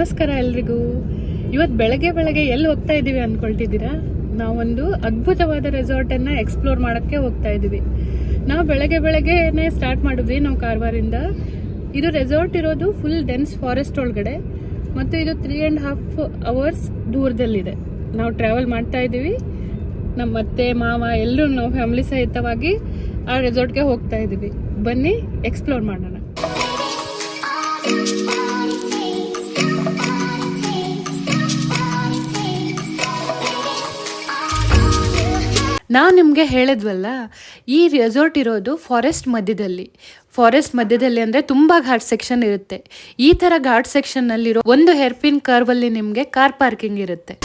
ನಮಸ್ಕಾರ ಎಲ್ರಿಗೂ. ಇವತ್ತು ಬೆಳಗ್ಗೆ ಎಲ್ಲಿ ಹೋಗ್ತಾ ಇದ್ದೀವಿ ಅಂದ್ಕೊಳ್ತಿದ್ದೀರಾ? ನಾವೊಂದು ಅದ್ಭುತವಾದ ರೆಸಾರ್ಟನ್ನು ಎಕ್ಸ್ಪ್ಲೋರ್ ಮಾಡೋಕ್ಕೆ ಹೋಗ್ತಾ ಇದ್ದೀವಿ. ನಾವು ಬೆಳಗ್ಗೆನೇ ಸ್ಟಾರ್ಟ್ ಮಾಡಿದ್ವಿ ನಾವು ಕಾರವಾರಿಂದ. ಇದು ರೆಸಾರ್ಟ್ ಇರೋದು ಫುಲ್ ಡೆನ್ಸ್ ಫಾರೆಸ್ಟ್ ಒಳಗಡೆ ಮತ್ತು ಇದು 3.5 hours ದೂರದಲ್ಲಿದೆ. ನಾವು ಟ್ರಾವೆಲ್ ಮಾಡ್ತಾ ಇದ್ದೀವಿ. ನಮ್ಮ ಅತ್ತೆ ಮಾವ ಎಲ್ಲರೂ ನಾವು ಫ್ಯಾಮಿಲಿ ಸಹಿತವಾಗಿ ಆ ರೆಸಾರ್ಟ್ಗೆ ಹೋಗ್ತಾ ಇದ್ದೀವಿ. ಬನ್ನಿ ಎಕ್ಸ್ಪ್ಲೋರ್ ಮಾಡೋಣ. ನಾವು ನಿಮಗೆ ಹೇಳಿದ್ವಲ್ಲ, ಈ ರೆಸಾರ್ಟ್ ಇರೋದು ಫಾರೆಸ್ಟ್ ಮಧ್ಯದಲ್ಲಿ ಅಂದರೆ ತುಂಬ ಘಾಟ್ ಸೆಕ್ಷನ್ ಇರುತ್ತೆ. ಈ ಥರ ಘಾಟ್ ಸೆಕ್ಷನ್ನಲ್ಲಿರೋ ಒಂದು ಹೇರ್ಪಿನ್ ಕರ್ವಲ್ಲಿ ನಿಮಗೆ ಕಾರ್ ಪಾರ್ಕಿಂಗ್ ಇರುತ್ತೆ.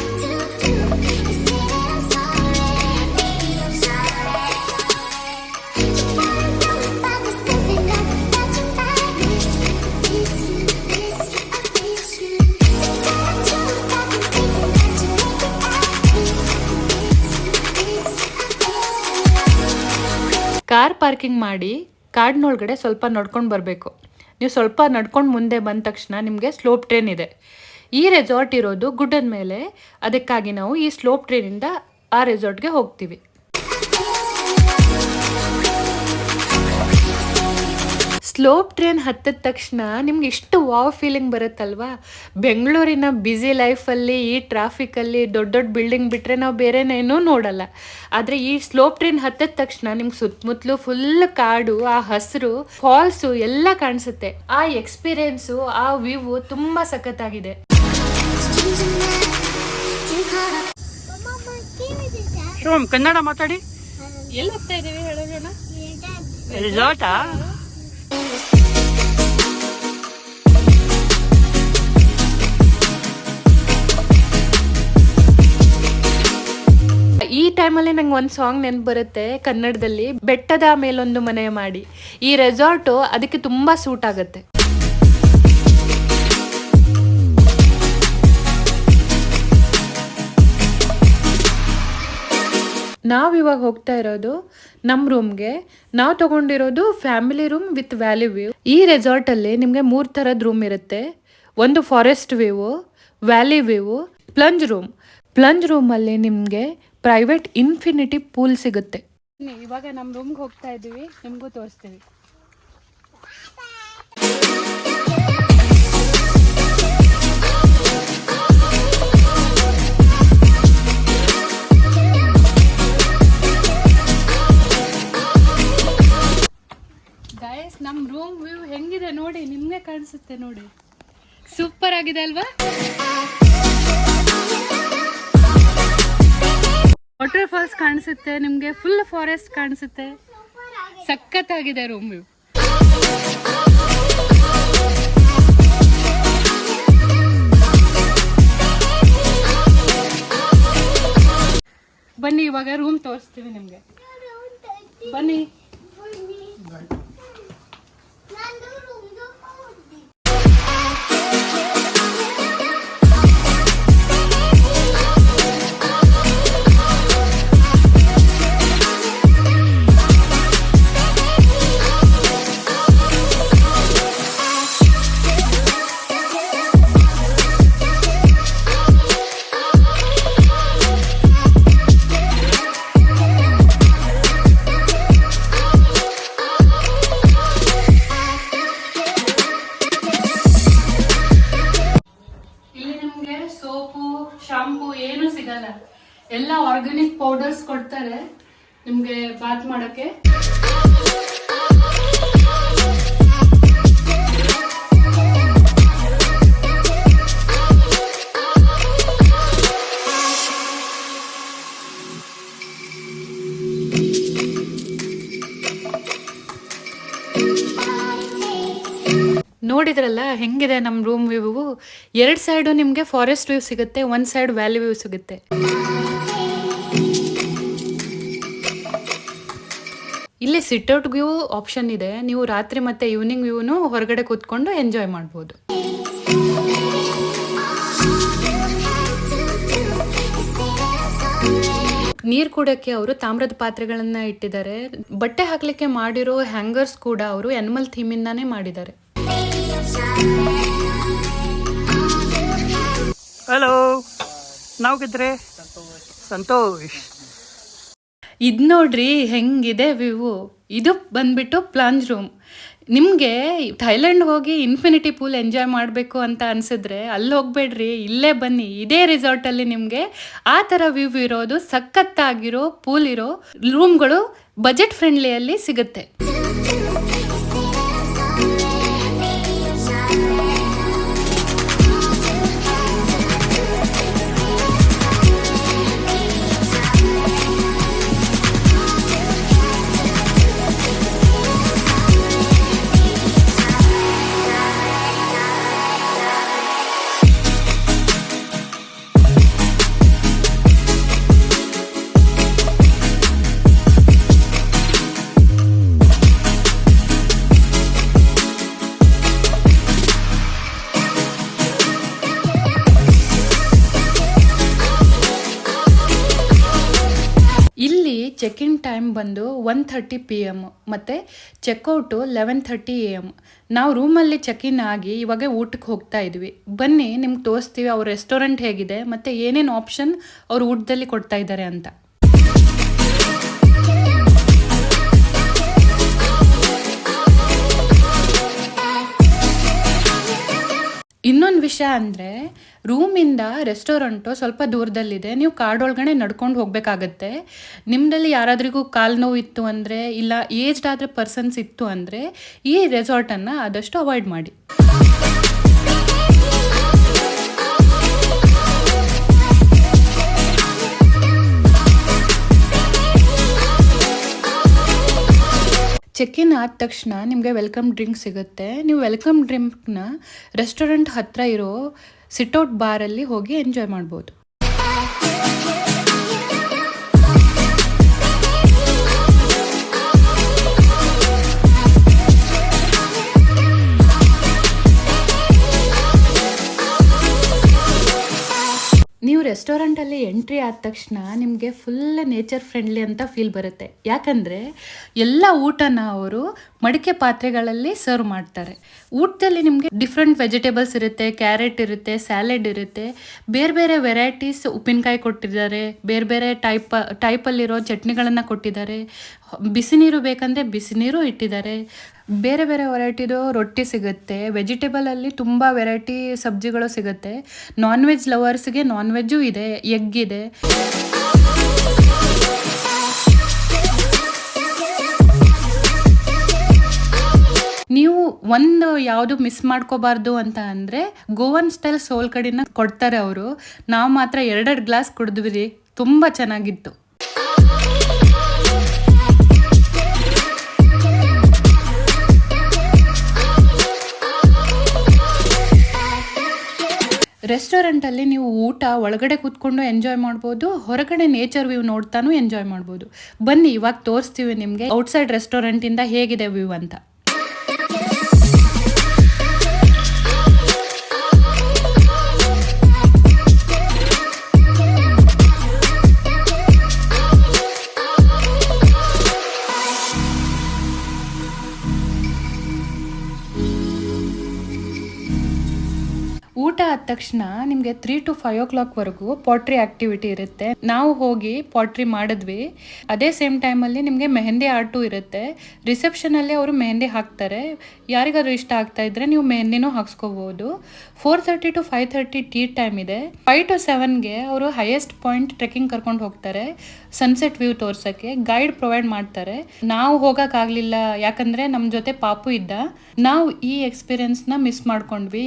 ಕಾರ್ ಪಾರ್ಕಿಂಗ್ ಮಾಡಿ ಕಾಡಿನೊಳಗಡೆ ಸ್ವಲ್ಪ ನಡ್ಕೊಂಡು ಬರಬೇಕು. ನೀವು ಸ್ವಲ್ಪ ನಡ್ಕೊಂಡು ಮುಂದೆ ಬಂದ ತಕ್ಷಣ ನಿಮಗೆ ಸ್ಲೋಪ್ ಟ್ರೈನ್ ಇದೆ. ಈ ರೆಸಾರ್ಟ್ ಇರೋದು ಗುಡ್ಡದ ಮೇಲೆ, ಅದಕ್ಕಾಗಿ ನಾವು ಈ ಸ್ಲೋಪ್ ಟ್ರೈನಿಂದ ಆ ರೆಸಾರ್ಟ್ಗೆ ಹೋಗ್ತೀವಿ. ಸ್ಲೋಪ್ ಟ್ರೈನ್ ಹತ್ತಿದ ತಕ್ಷಣ ನಿಮ್ಗೆ ಇಷ್ಟು ವಾವ್ ಫೀಲಿಂಗ್ ಬರುತ್ತಲ್ವಾ. ಬೆಂಗಳೂರಿನ ಬ್ಯುಸಿ ಲೈಫಲ್ಲಿ ಈ ಟ್ರಾಫಿಕಲ್ಲಿ ದೊಡ್ಡ ಬಿಲ್ಡಿಂಗ್ ಬಿಟ್ಟರೆ ನಾವು ಬೇರೆನೇನೂ ನೋಡಲ್ಲ. ಆದರೆ ಈ ಸ್ಲೋಪ್ ಟ್ರೈನ್ ಹತ್ತಿದ ತಕ್ಷಣ ನಿಮ್ಗೆ ಸುತ್ತಮುತ್ತಲು ಫುಲ್ ಕಾಡು, ಆ ಹಸಿರು, ಫಾಲ್ಸು ಎಲ್ಲ ಕಾಣಿಸುತ್ತೆ. ಆ ಎಕ್ಸ್ಪೀರಿಯೆನ್ಸು, ಆ ವ್ಯೂ ತುಂಬ ಸಖತ್ತಾಗಿದೆ. ಕನ್ನಡ ಮಾತಾಡಿ. ಎಲ್ಲಿ ಹೋಗ್ತಾ ಇದ್ದೀವಿ ಹೇಳೋಣ? ರಿಸಾರ್ಟಾ? ಈ ಟೈಮಲ್ಲಿ ನಂಗೆ ಒಂದು ಸಾಂಗ್ ನೆನಪು ಬರುತ್ತೆ ಕನ್ನಡದಲ್ಲಿ, ಬೆಟ್ಟದ ಮೇಲೊಂದು ಮನೆ ಮಾಡಿ. ಈ ರೆಸಾರ್ಟು ಅದಕ್ಕೆ ತುಂಬ ಸೂಟ್ ಆಗುತ್ತೆ. ನಾವಿವಾಗ ಹೋಗ್ತಾ ಇರೋದು ನಮ್ಮ ರೂಮ್ಗೆ. ನಾವು ತಗೊಂಡಿರೋದು family room with valley view. ಈ ರೆಸಾರ್ಟಲ್ಲಿ ನಿಮಗೆ 3 ಥರದ ರೂಮ್ ಇರುತ್ತೆ. ಒಂದು ಫಾರೆಸ್ಟ್ ವ್ಯೂ, ವ್ಯಾಲಿ ವ್ಯೂ, ಪ್ಲಂಜ್ ರೂಮಲ್ಲಿ ನಿಮಗೆ ಪ್ರೈವೇಟ್ ಇನ್ಫಿನಿಟಿ ಪೂಲ್ ಸಿಗುತ್ತೆ. ಇವಾಗ ನಮ್ಮ ರೂಮ್ಗೆ ಹೋಗ್ತಾ ಇದ್ದೀವಿ, ನಿಮಗೂ ತೋರಿಸ್ತೀವಿ. ಗೈಸ್, ನಮ್ಮ ರೂಮ್ ವ್ಯೂ ಹೆಂಗಿದೆ ನೋಡಿ, ನಿಮಗೆ ಕಾಣಿಸುತ್ತೆ ನೋಡಿ. ಸೂಪರ್ ಆಗಿದೆ ಅಲ್ವಾ? ವಾಟರ್ ಫಾಲ್ಸ್ ಕಾಣಿಸುತ್ತೆ ನಿಮಗೆ, ಫುಲ್ ಫಾರೆಸ್ಟ್ ಕಾಣಿಸುತ್ತೆ. ಸಖತ್ತಾಗಿದೆ ರೂಮ್ ವ್ಯೂ. ಬನ್ನಿ ಇವಾಗ ರೂಮ್ ತೋರಿಸ್ತೀವಿ ನಿಮಗೆ. ಬನ್ನಿ. ಸೋಪು, ಶಾಂಪೂ ಏನು ಸಿಗಲ್ಲ. ಎಲ್ಲ ಆರ್ಗಾನಿಕ್ ಪೌಡರ್ಸ್ ಕೊಡ್ತಾರೆ ನಿಮ್ಗೆ ಬಾತ್ ಮಾಡಕ್ಕೆ. ನೋಡಿದ್ರಲ್ಲ ಹೆಂಗಿದೆ ನಮ್ಮ ರೂಮ್ ವ್ಯೂ. 2 ಸೈಡು ನಿಮಗೆ ಫಾರೆಸ್ಟ್ ವ್ಯೂ ಸಿಗುತ್ತೆ, 1 ಸೈಡ್ ವ್ಯಾಲಿ ವ್ಯೂ ಸಿಗುತ್ತೆ. ಇಲ್ಲಿ ಸಿಟ್ಔಟ್ ವ್ಯೂ ಆಪ್ಷನ್ ಇದೆ. ನೀವು ರಾತ್ರಿ ಮತ್ತು ಈವ್ನಿಂಗ್ ವ್ಯೂನು ಹೊರಗಡೆ ಕೂತ್ಕೊಂಡು ಎಂಜಾಯ್ ಮಾಡ್ಬೋದು. ನೀರು ಕುಡಕ್ಕೆ ಅವರು ತಾಮ್ರದ ಪಾತ್ರೆಗಳನ್ನ ಇಟ್ಟಿದ್ದಾರೆ. ಬಟ್ಟೆ ಹಾಕ್ಲಿಕ್ಕೆ ಮಾಡಿರೋ ಹ್ಯಾಂಗರ್ಸ್ ಕೂಡ ಅವರು ಅನಿಮಲ್ ಥೀಮ್ ಇಂದಾನೇ ಮಾಡಿದ್ದಾರೆ. ಹಲೋ ನಾವು ಗೆದ್ರೆ ಸಂತೋಷ್. ಇದು ನೋಡ್ರಿ ಹೆಂಗಿದೆ ವ್ಯೂ. ಇದು ಬಂದ್ಬಿಟ್ಟು ಪ್ಲಾಂಜ್ ರೂಮ್. ನಿಮಗೆ ಥೈಲ್ಯಾಂಡ್ ಹೋಗಿ ಇನ್ಫಿನಿಟಿ ಪೂಲ್ ಎಂಜಾಯ್ ಮಾಡಬೇಕು ಅಂತ ಅನಿಸಿದ್ರೆ ಅಲ್ಲಿ ಹೋಗ್ಬೇಡ್ರಿ, ಇಲ್ಲೇ ಬನ್ನಿ. ಇದೇ ರಿಸಾರ್ಟಲ್ಲಿ ನಿಮಗೆ ಆ ಥರ ವ್ಯೂ ಇರೋದು, ಸಖತ್ತಾಗಿರೋ ಪೂಲ್ ಇರೋ ರೂಮ್ಗಳು ಬಜೆಟ್ ಫ್ರೆಂಡ್ಲಿಯಲ್ಲಿ ಸಿಗುತ್ತೆ. ಇಲ್ಲಿ ಚೆಕ್ ಇನ್ ಟೈಮ್ ಬಂದು 1:30 PM ಮತ್ತು ಚೆಕ್ಔಟು 11:30 AM. ನಾವು ರೂಮಲ್ಲಿ ಚೆಕ್ ಇನ್ ಆಗಿ ಇವಾಗ ಊಟಕ್ಕೆ ಹೋಗ್ತಾ ಇದ್ವಿ. ಬನ್ನಿ ನಿಮ್ಗೆ ತೋರಿಸ್ತೀವಿ ಅವ್ರ ರೆಸ್ಟೋರೆಂಟ್ ಹೇಗಿದೆ ಮತ್ತು ಏನೇನು ಆಪ್ಷನ್ ಅವ್ರು ಊಟದಲ್ಲಿ ಕೊಡ್ತಾ ಇದ್ದಾರೆ ಅಂತ. ಇನ್ನೊಂದು ವಿಷಯ ಅಂದರೆ ರೂಮಿಂದ ರೆಸ್ಟೋರೆಂಟು ಸ್ವಲ್ಪ ದೂರದಲ್ಲಿದೆ. ನೀವು ಕಾರ್ಡ್ ಒಳಗಡೆ ನಡ್ಕೊಂಡು ಹೋಗಬೇಕಾಗತ್ತೆ. ನಿಮ್ಮದಲ್ಲಿ ಯಾರಾದ್ರಿಗೂ ಕಾಲು ನೋವು ಇತ್ತು ಅಂದರೆ, ಇಲ್ಲ ಏಜ್ಡ್ ಆದ ಪರ್ಸನ್ಸ್ ಇತ್ತು ಅಂದರೆ ಈ ರೆಸಾರ್ಟನ್ನು ಆದಷ್ಟು ಅವಾಯ್ಡ್ ಮಾಡಿ. ಚೆಕ್ ಇನ್ ಆದ ತಕ್ಷಣ ನಿಮಗೆ ವೆಲ್ಕಮ್ ಡ್ರಿಂಕ್ ಸಿಗುತ್ತೆ. ನೀವು ವೆಲ್ಕಮ್ ಡ್ರಿಂಕ್ನ ರೆಸ್ಟೋರೆಂಟ್ ಹತ್ತಿರ ಇರೋ ಸಿಟ್ಔಟ್ ಬಾರಲ್ಲಿ ಹೋಗಿ ಎಂಜಾಯ್ ಮಾಡ್ಬೋದು. ನೀವು ರೆಸ್ಟೋರೆಂಟಲ್ಲಿ ಎಂಟ್ರಿ ಆದ ತಕ್ಷಣ ನಿಮಗೆ ಫುಲ್ ನೇಚರ್ ಫ್ರೆಂಡ್ಲಿ ಅಂತ ಫೀಲ್ ಬರುತ್ತೆ. ಯಾಕಂದರೆ ಎಲ್ಲ ಊಟನ ಅವರು ಮಡಿಕೆ ಪಾತ್ರೆಗಳಲ್ಲಿ ಸರ್ವ್ ಮಾಡ್ತಾರೆ. ಊಟದಲ್ಲಿ ನಿಮಗೆ ಡಿಫ್ರೆಂಟ್ ವೆಜಿಟೇಬಲ್ಸ್ ಇರುತ್ತೆ, ಕ್ಯಾರೆಟ್ ಇರುತ್ತೆ, ಸ್ಯಾಲೆಡ್ ಇರುತ್ತೆ, ಬೇರೆ ಬೇರೆ ವೆರೈಟೀಸ್ ಉಪ್ಪಿನಕಾಯಿ ಕೊಟ್ಟಿದ್ದಾರೆ, ಬೇರೆ ಬೇರೆ ಟೈಪಲ್ಲಿರೋ ಚಟ್ನಿಗಳನ್ನು ಕೊಟ್ಟಿದ್ದಾರೆ. ಬಿಸಿ ನೀರು ಬೇಕಂದರೆ ಬಿಸಿ ನೀರು ಇಟ್ಟಿದ್ದಾರೆ. ಬೇರೆ ಬೇರೆ ವೆರೈಟಿದು ರೊಟ್ಟಿ ಸಿಗುತ್ತೆ. ವೆಜಿಟೇಬಲಲ್ಲಿ ತುಂಬ ವೆರೈಟಿ ಸಬ್ಜಿಗಳು ಸಿಗುತ್ತೆ. ನಾನ್ ವೆಜ್ ಲವರ್ಸ್ಗೆ ನಾನ್ ವೆಜ್ಜು ಇದೆ, ಎಗ್ ಇದೆ. ನೀವು ಒಂದು ಯಾವುದು ಮಿಸ್ ಮಾಡ್ಕೋಬಾರ್ದು ಅಂತ ಅಂದರೆ ಗೋವನ್ ಸ್ಟೈಲ್ ಸೋಲ್ ಕಡಿನ ಕೊಡ್ತಾರೆ ಅವರು. ನಾವು ಮಾತ್ರ 2 ಗ್ಲಾಸ್ ಕುಡಿದ್ವಿ ರೀ, ತುಂಬ ಚೆನ್ನಾಗಿತ್ತು. ರೆಸ್ಟೋರೆಂಟಲ್ಲಿ ನೀವು ಊಟ ಒಳಗಡೆ ಕೂತ್ಕೊಂಡು ಎಂಜಾಯ್ ಮಾಡ್ಬೋದು, ಹೊರಗಡೆ ನೇಚರ್ ವ್ಯೂ ನೋಡ್ತಾನೂ ಎಂಜಾಯ್ ಮಾಡ್ಬೋದು. ಬನ್ನಿ ಇವಾಗ ತೋರಿಸ್ತೀವಿ ನಿಮಗೆ ಔಟ್ಸೈಡ್ ರೆಸ್ಟೋರೆಂಟಿಂದ ಹೇಗಿದೆ ವ್ಯೂ ಅಂತ. ಊಟ ಆದ ತಕ್ಷಣ ನಿಮಗೆ 3 to 5 o'clockವರೆಗೂ ಪಾಟ್ರಿ ಆಕ್ಟಿವಿಟಿ ಇರುತ್ತೆ. ನಾವು ಹೋಗಿ ಪಾಟ್ರಿ ಮಾಡಿದ್ವಿ. ಅದೇ ಸೇಮ್ ಟೈಮಲ್ಲಿ ನಿಮಗೆ ಮೆಹಂದಿ ಆರ್ಟು ಇರುತ್ತೆ. ರಿಸೆಪ್ಷನಲ್ಲಿ ಅವರು ಮೆಹಂದಿ ಹಾಕ್ತಾರೆ. ಯಾರಿಗಾದ್ರೂ ಇಷ್ಟ ಆಗ್ತಾ ಇದ್ರೆ ನೀವು ಮೆಹಂದಿನೂ ಹಾಕ್ಸ್ಕೋಬೋದು. 4:30 to 5:30 ಟೀ ಟೈಮ್ ಇದೆ. 5 to 7ಗೆ ಅವರು ಹೈಯೆಸ್ಟ್ ಪಾಯಿಂಟ್ ಟ್ರೆಕ್ಕಿಂಗ್ ಕರ್ಕೊಂಡು ಹೋಗ್ತಾರೆ. ಸನ್ಸೆಟ್ ವ್ಯೂ ತೋರ್ಸೋಕ್ಕೆ ಗೈಡ್ ಪ್ರೊವೈಡ್ ಮಾಡ್ತಾರೆ. ನಾವು ಹೋಗೋಕ್ಕಾಗಲಿಲ್ಲ, ಯಾಕಂದರೆ ನಮ್ಮ ಜೊತೆ ಪಾಪು ಇದ್ದ. ನಾವು ಈ ಎಕ್ಸ್ಪೀರಿಯನ್ಸ್ನ ಮಿಸ್ ಮಾಡ್ಕೊಂಡ್ವಿ.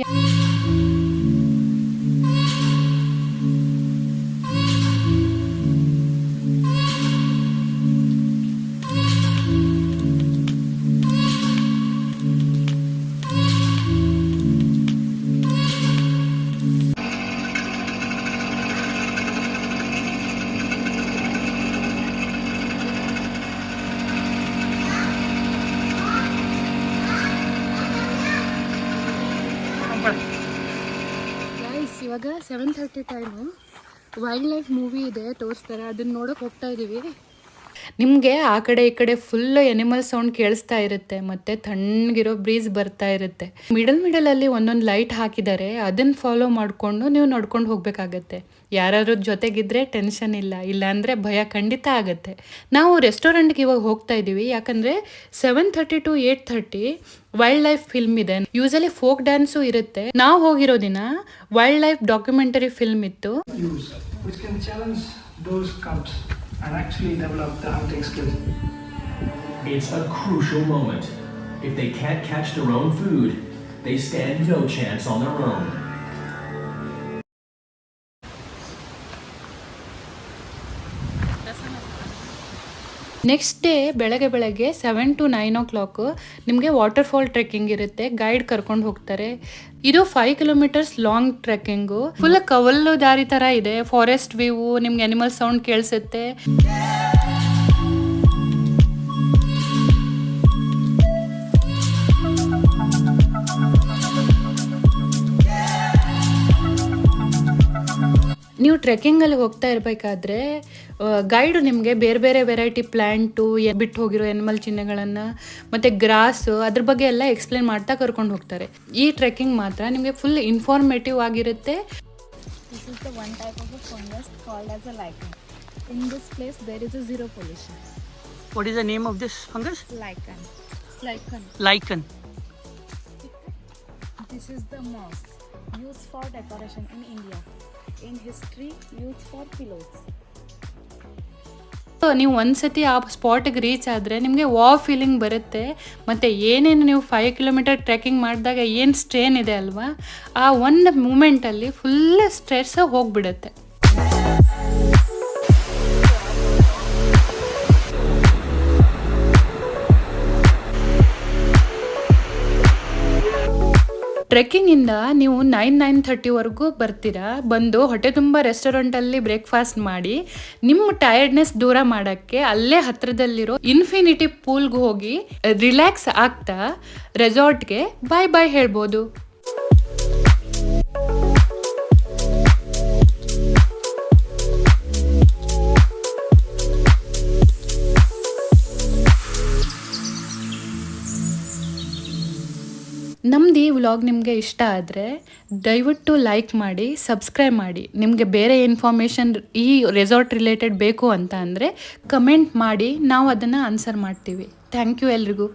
ಇವಾಗ 7:30 ಟೈಮು. ವೈಲ್ಡ್ ಲೈಫ್ ಮೂವಿ ಇದೆ, ತೋರಿಸ್ತಾರೆ. ಅದನ್ನ ನೋಡೋಕೆ ಹೋಗ್ತಾ ಇದ್ದೀವಿ. ನಿಮಗೆ ಆ ಕಡೆ ಈ ಕಡೆ ಫುಲ್ ಎನಿಮಲ್ ಸೌಂಡ್ ಕೇಳಿಸ್ತಾ ಇರುತ್ತೆ ಮತ್ತೆ ತಣ್ಣಗಿರೋ ಬ್ರೀಸ್ ಬರ್ತಾ ಇರುತ್ತೆ. ಮಿಡಲ್ ಅಲ್ಲಿ ಒಂದೊಂದು ಲೈಟ್ ಹಾಕಿದ್ದಾರೆ, ಅದನ್ನ ಫಾಲೋ ಮಾಡಿಕೊಂಡು ನೀವು ನಡ್ಕೊಂಡು ಹೋಗ್ಬೇಕಾಗತ್ತೆ. ಯಾರಾದ್ರೂ ಜೊತೆಗಿದ್ರೆ ಟೆನ್ಷನ್ ಇಲ್ಲ, ಇಲ್ಲಾಂದ್ರೆ ಭಯ ಖಂಡಿತ ಆಗತ್ತೆ. ನಾವು ರೆಸ್ಟೋರೆಂಟ್ಗೆ ಇವಾಗ ಹೋಗ್ತಾ ಇದ್ದೀವಿ, ಯಾಕಂದ್ರೆ 7:30 to 8:30 ವೈಲ್ಡ್ ಲೈಫ್ ಫಿಲ್ಮ್ ಇದೆ. ಯೂಸಲಿ ಫೋಕ್ ಡ್ಯಾನ್ಸು ಇರುತ್ತೆ. ನಾವು ಹೋಗಿರೋ ದಿನ ವೈಲ್ಡ್ ಲೈಫ್ ಡಾಕ್ಯುಮೆಂಟರಿ ಫಿಲ್ಮ್ ಇತ್ತು. Which can challenge those cubs and actually develop the hunting skills. It's a crucial moment. If they can't catch their own food, they stand no chance on their own. Next day ಬೆಳಗ್ಗೆ 7 to 9 o'clock ನಿಮಗೆ water fall trekking ಇರುತ್ತೆ. Guide ಕರ್ಕೊಂಡು ಹೋಗ್ತಾರೆ. ಇದು 5 kilometers long trekking. Full ಕವಲ್ಲು ದಾರಿ ಥರ ಇದೆ. Forest view, ನಿಮ್ಗೆ ಅನಿಮಲ್ ಸೌಂಡ್ ಕೇಳಿಸುತ್ತೆ. ನೀವು ಟ್ರೆಕ್ಕಿಂಗಲ್ಲಿ ಹೋಗ್ತಾ ಇರಬೇಕಾದ್ರೆ ಗೈಡು ನಿಮಗೆ ಬೇರೆ ಬೇರೆ ವೆರೈಟಿ ಪ್ಲ್ಯಾಂಟು, ಬಿಟ್ಟು ಹೋಗಿರೋ ಎನಿಮಲ್ ಚಿಹ್ನೆಗಳನ್ನು ಮತ್ತು ಗ್ರಾಸು ಅದ್ರ ಬಗ್ಗೆ ಎಲ್ಲ ಎಕ್ಸ್ಪ್ಲೇನ್ ಮಾಡ್ತಾ ಕರ್ಕೊಂಡು ಹೋಗ್ತಾರೆ. ಈ ಟ್ರೆಕ್ಕಿಂಗ್ ಮಾತ್ರ ನಿಮಗೆ ಫುಲ್ ಇನ್ಫಾರ್ಮೇಟಿವ್ ಆಗಿರುತ್ತೆ. This is the one type of a fungus called as a lichen. In this place there is a zero pollution. What is the name of this fungus? Lichen. Lichen. This is the moss used for decoration in India. In history used for pillows. ನೀವು ಒಂದ್ಸತಿ ಆ ಸ್ಪಾಟಿಗೆ reach ಆದರೆ ನಿಮಗೆ wow feeling ಬರುತ್ತೆ. ಮತ್ತು ಏನೇನು ನೀವು 5 kilometer trekking ಮಾಡಿದಾಗ ಏನು ಸ್ಟ್ರೇನ್ ಇದೆ ಅಲ್ವಾ, ಆ ಒಂದು ಮೂಮೆಂಟಲ್ಲಿ ಫುಲ್ ಸ್ಟ್ರೆಸ್ ಹೋಗಿಬಿಡುತ್ತೆ. ಟ್ರೆಕ್ಕಿಂಗಿಂದ ನೀವು 9:30ವರೆಗೂ ಬರ್ತೀರಾ. ಬಂದು ಹೊಟ್ಟೆ ತುಂಬ ರೆಸ್ಟೋರೆಂಟಲ್ಲಿ ಬ್ರೇಕ್ಫಾಸ್ಟ್ ಮಾಡಿ ನಿಮ್ಮ ಟಯರ್ಡ್ನೆಸ್ ದೂರ ಮಾಡೋಕ್ಕೆ ಅಲ್ಲೇ ಹತ್ತಿರದಲ್ಲಿರೋ ಇನ್ಫಿನಿಟಿ ಪೂಲ್ಗೆ ಹೋಗಿ ರಿಲ್ಯಾಕ್ಸ್ ಆಗ್ತಾ ರೆಸಾರ್ಟ್ಗೆ ಬಾಯ್ ಹೇಳ್ಬೋದು. ನಮ್ದು ಈ ವ್ಲಾಗ್ ನಿಮಗೆ ಇಷ್ಟ ಆದರೆ ದಯವಿಟ್ಟು ಲೈಕ್ ಮಾಡಿ, ಸಬ್ಸ್ಕ್ರೈಬ್ ಮಾಡಿ. ನಿಮಗೆ ಬೇರೆ ಇನ್ಫಾರ್ಮೇಷನ್ ಈ ರೆಸಾರ್ಟ್ ರಿಲೇಟೆಡ್ ಬೇಕು ಅಂತ ಅಂದರೆ ಕಮೆಂಟ್ ಮಾಡಿ, ನಾವು ಅದನ್ನು ಆನ್ಸರ್ ಮಾಡ್ತೀವಿ. ಥ್ಯಾಂಕ್ ಯು ಎಲ್ರಿಗೂ.